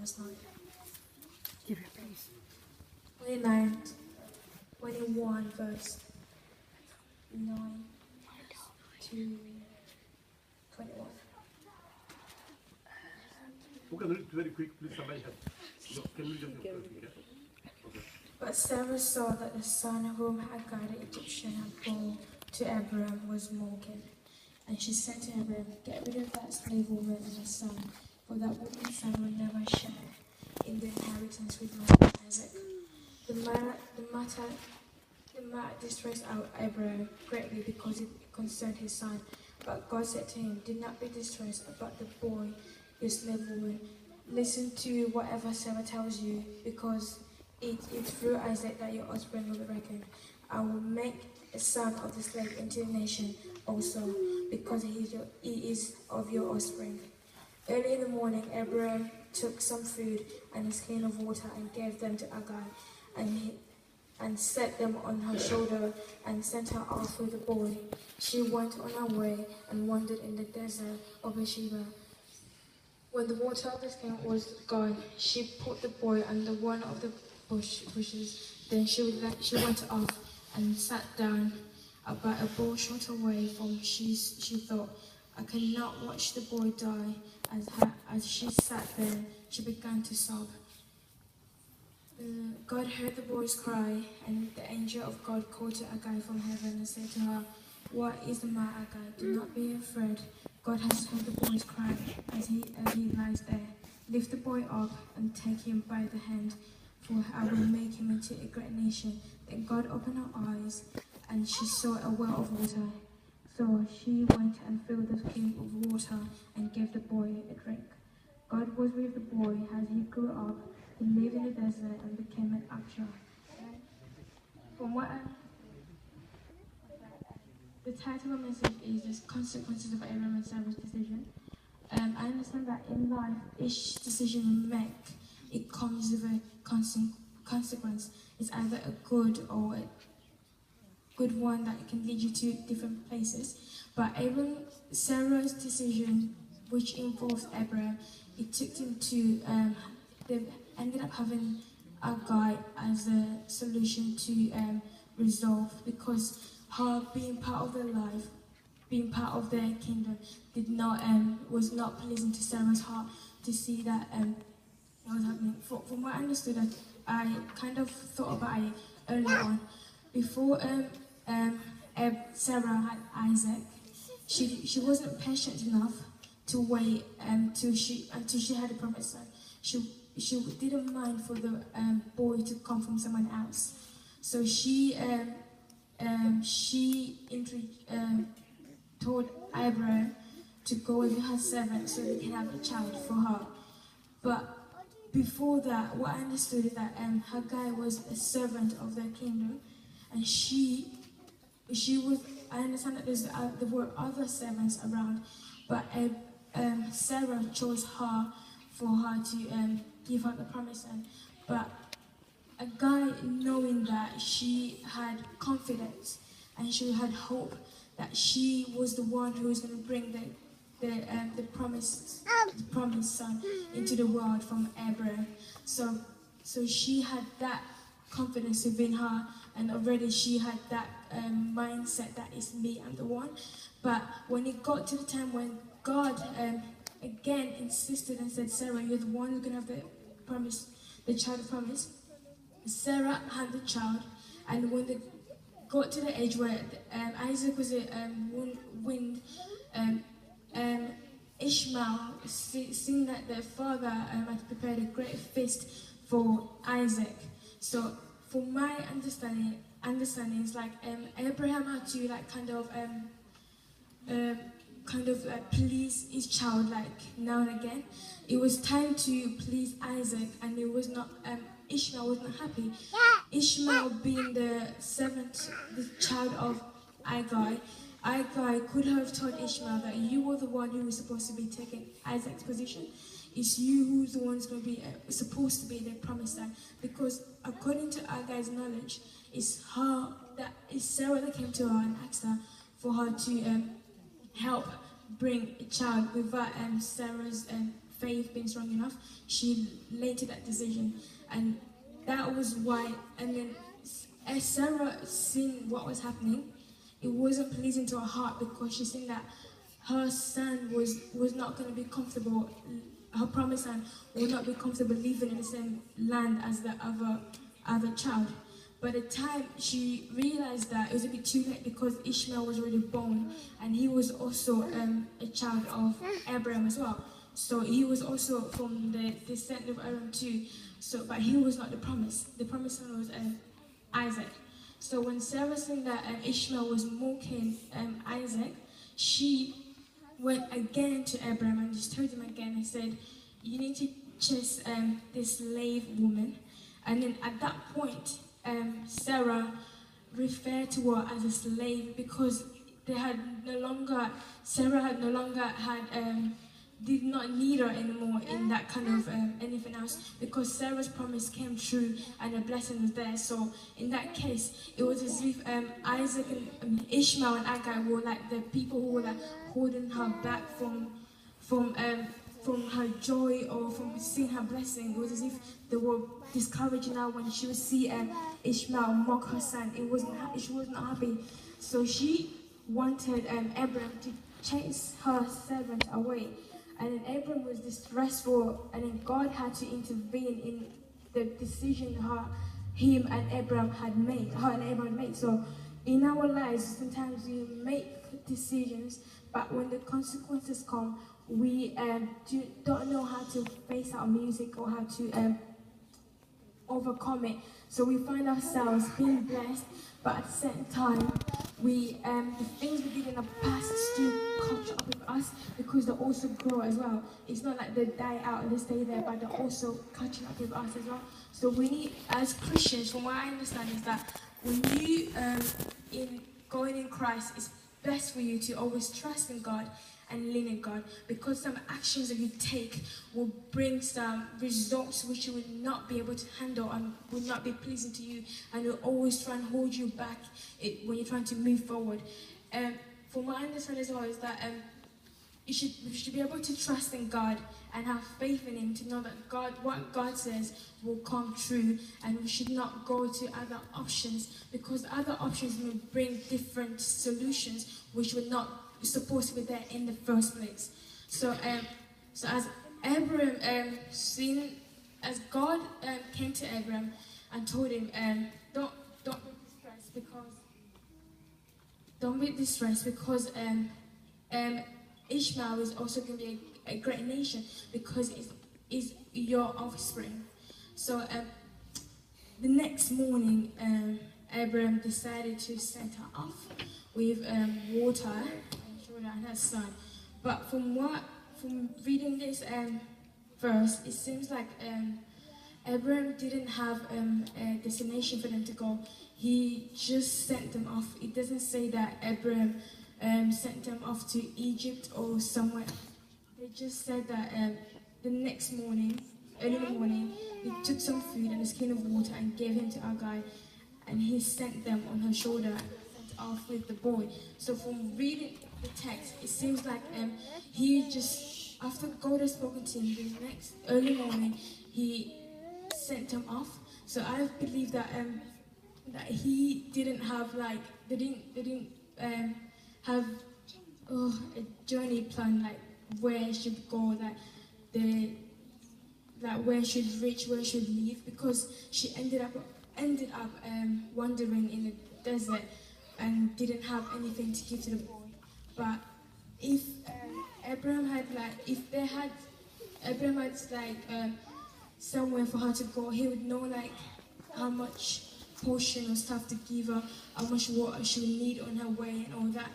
last night. Give it, please. 29, 21 verse 9 to 21. Can you very quick, please? Somebody help. No, can you just okay. But Sarah saw that the son whom Hagar the Egyptian had borne to Abraham was mocking. And she said to Abraham, "Get rid of that slave woman and her son, for that woman's son will never share in the inheritance with my son Isaac." The matter distressed Abraham greatly because it concerned his son. But God said to him, "Do not be distressed about the boy, your slave woman. Listen to whatever Sarah tells you, because it is through Isaac that your offspring will be reckoned. I will make a son of the slave into a nation also, because he is of your offspring." Early in the morning, Abraham took some food and a skin of water and gave them to Hagar, and set them on her shoulder and sent her off with the boy. She went on her way and wandered in the desert of Beersheba. When the water of the skin was gone, she put the boy under one of the bushes. Then she went off and sat down about a bow short away from she thought, "I cannot watch the boy die." As she sat there, she began to sob. God heard the boy's cry, and the angel of God called to Hagar from heaven and said to her, "What is the matter, Hagar? Do not be afraid. God has heard the boy's cry as he lies there. Lift the boy up and take him by the hand, for I will make him into a great nation." Then God opened her eyes, and she saw a well of water. So she went and filled the skin with water and gave the boy a drink. God was with the boy as he grew up. He lived in the desert and became an usher. The title of the message is "The Consequences of Abraham and Sarah's Decision." I understand that in life, each decision we make, it comes with a consequence. It's either a good or a good one that can lead you to different places. But Sarah's decision, which involves Abraham, it took him to, they ended up having a guy as a solution to resolve, because her being part of their life, being part of their kingdom, was not pleasing to Sarah's heart to see that what was happening. From what I understood, I kind of thought about it earlier on. Before Sarah had Isaac, she wasn't patient enough to wait until she had a promised son. She didn't mind for the boy to come from someone else. So she told Abraham to go with her servant so he can have a child for her. But before that, what I understood is that Hagar was a servant of their kingdom, and she was. I understand that there were other servants around, but Sarah chose her for her to give her the promised land. But a guy, knowing that she had confidence and she had hope that she was the one who was going to bring the promised son into the world from Abraham. So she had that confidence within her, and already she had that mindset that it's me, I'm the one. But when it got to the time when God again insisted and said, "Sarah, you're the one who's going to have the child of promise," Sarah had the child, and when they got to the age where Isaac was weaned, Ishmael, seeing that their father had prepared a great feast for Isaac. So, from my understanding is like Abraham had to please his child now and again. It was time to please Isaac, and it was not. Ishmael was not happy. Ishmael, being the child of Hagar, could have told Ishmael that you were the one who was supposed to be taking Isaac's position. It's you who's the one who's going to be supposed to be the promised land, because according to Hagar's knowledge, it's Sarah that came to her and asked her for her to help bring a child without Sarah's faith being strong enough, she led to that decision. And that was why, and then as Sarah seen what was happening, it wasn't pleasing to her heart, because she seen that her son was not going to be comfortable, her promised son would not be comfortable living in the same land as the other child. By the time she realized that, it was a bit too late, because Ishmael was already born, and he was also a child of Abraham as well. So he was also from the descent of Abraham too. So, but he was not the promised. The promised son was Isaac. So when Sarah seen that Ishmael was mocking Isaac, she went again to Abraham and just told him again and said, "You need to chase this slave woman." And then at that point, Sarah referred to her as a slave, because Sarah had no longer had, did not need her anymore in that kind of anything else, because Sarah's promise came true and the blessing was there. So in that case, it was as if Isaac and Ishmael and Agar were like the people who were like holding her back from her joy or from seeing her blessing. It was as if they were discouraging her when she would see Ishmael mock her son. She was not happy. So she wanted Abraham to chase her servant away. And then Abraham was distressful, and then God had to intervene in the decision him and Abraham had made. So in our lives, sometimes we make decisions, but when the consequences come, we don't know how to face our music or how to overcome it. So we find ourselves being blessed, but at the same time, the things we did in the past still catch up with us, because they also grow as well. It's not like they die out and they stay there, but they're also catching up with us as well. So we need, as Christians, from what I understand, is that when you in going in Christ, it's best for you to always trust in God and lean in God, because some actions that you take will bring some results which you will not be able to handle and will not be pleasing to you, and will always try and hold you back when you're trying to move forward. From what I understand as well is that you should be able to trust in God and have faith in Him, to know that what God says will come true, and we should not go to other options, because other options will bring different solutions which were not supposed to be there in the first place. So as Abraham as God came to Abraham and told him, don't be distressed because Ishmael is also going to be a great nation, because it's your offspring. So the next morning, Abraham decided to send her off with water and her son. But from reading this verse, it seems like Abraham didn't have a destination for them to go. He just sent them off. It doesn't say that Abraham sent them off to Egypt or somewhere. They just said that the next morning, early in the morning, he took some food and a skin of water and gave him to Agar, and he sent them on her shoulder and sent off with the boy. So from reading the text, it seems like he just, after God had spoken to him, the next early morning, he sent them off. So I believe that that he didn't have they didn't have a journey plan, like where he should go, where he should reach, where he should leave, because she ended up wandering in the desert and didn't have anything to give to the boy. But if Abraham had somewhere for her to go, he would know how much portion or stuff to give her, how much water she would need on her way and all that.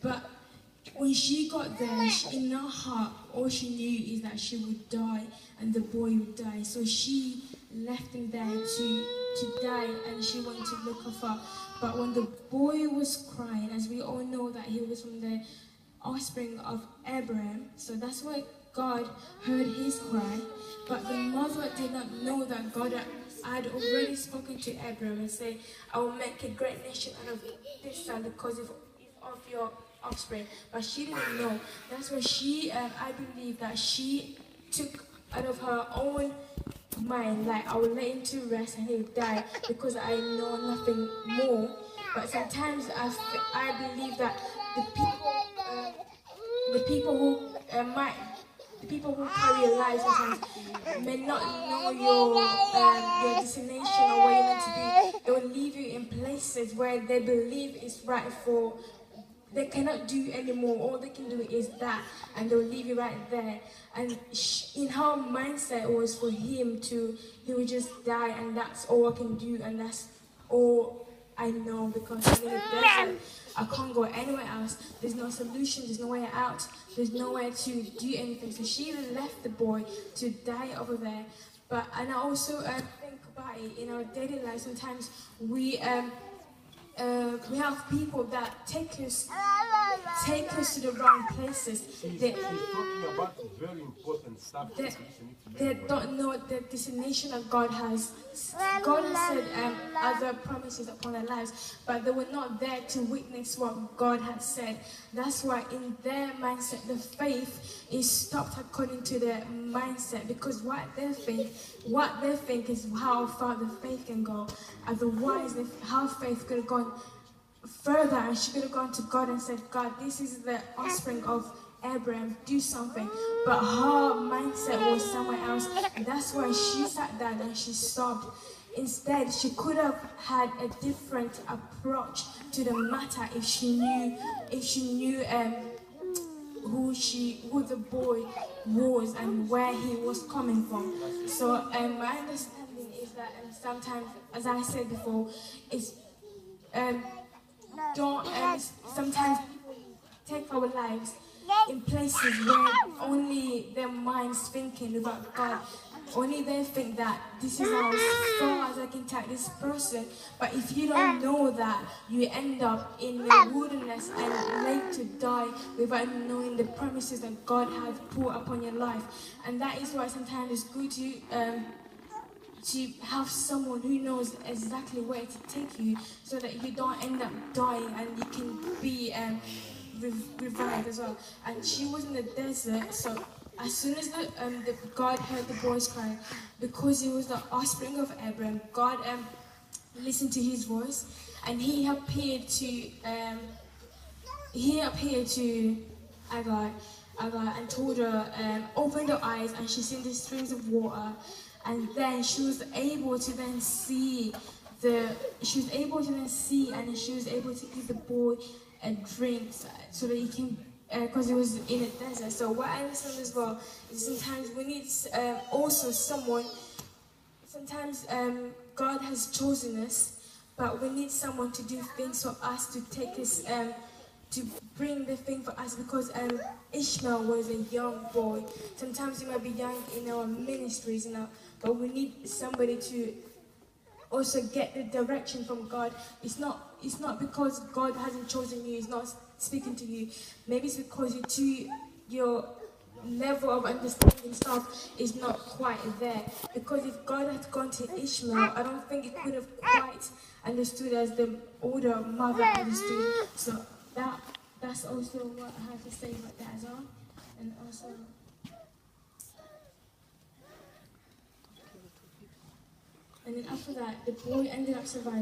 But when she got there, in her heart, all she knew is that she would die and the boy would die. So she left him there to die, and she went to look afar. But when the boy was crying, as we all know that he was from the offspring of Abraham, so that's why God heard his cry. But the mother did not know that God had already spoken to Abraham and said, "I will make a great nation out of this son because of your offspring." But she didn't know. That's why I believe that she took out of her own mind, like I will let him to rest and he'll die because I know nothing more. But sometimes I believe that the people the people who carry your life sometimes may not know your destination or where you're meant to be. They will leave you in places where they believe is right for. They cannot do anymore. All they can do is that, and they'll leave you right there. And in her mindset was for him to, he would just die, and that's all I can do, and that's all I know, because I'm in a desert. I can't go anywhere else. There's no solution. There's no way out. There's nowhere to do anything. So she even left the boy to die over there. And I also think about it in our daily life. Sometimes we have people that take us to the wrong places. She's talking about very important stuff. They don't know the destination that God has. God has said other promises upon their lives, but they were not there to witness what God had said. That's why in their mindset, the faith is stopped according to their mindset, because what they think is how far the faith can go. Otherwise, how faith could have gone further, and she could have gone to God and said, God, this is the offspring of Abraham, do something. But her mindset was somewhere else, and that's why she sat down and she sobbed. Instead, she could have had a different approach to the matter if she knew who the boy was and where he was coming from. So my understanding is that sometimes, as I said before, it's sometimes people take our lives in places where only their minds thinking about God. Only they think that this is as far as I can take this person. But if you don't know that, you end up in the wilderness and laid to die without knowing the promises that God has put upon your life. And that is why sometimes it's good to have someone who knows exactly where to take you, so that you don't end up dying and you can be revived as well. And she was in the desert, so as soon as God heard the boy's cry, because he was the offspring of Abraham, God listened to his voice, and he appeared to Agar and told her, open her eyes, and she seen the streams of water. And then she was able to then see and she was able to give the boy a drink so that he can, because he was in a desert. So what I understand as well is sometimes we need also someone. Sometimes God has chosen us, but we need someone to do things for us, to take us, to bring the thing for us, because Ishmael was a young boy. Sometimes you might be young in our ministries, but we need somebody to also get the direction from God. It's not because God hasn't chosen you, He's not speaking to you. Maybe it's because your level of understanding stuff is not quite there. Because if God had gone to Ishmael, I don't think He could have quite understood as the older mother understood. So that's also what I have to say about that as well. And also, and then after that, the boy ended up surviving.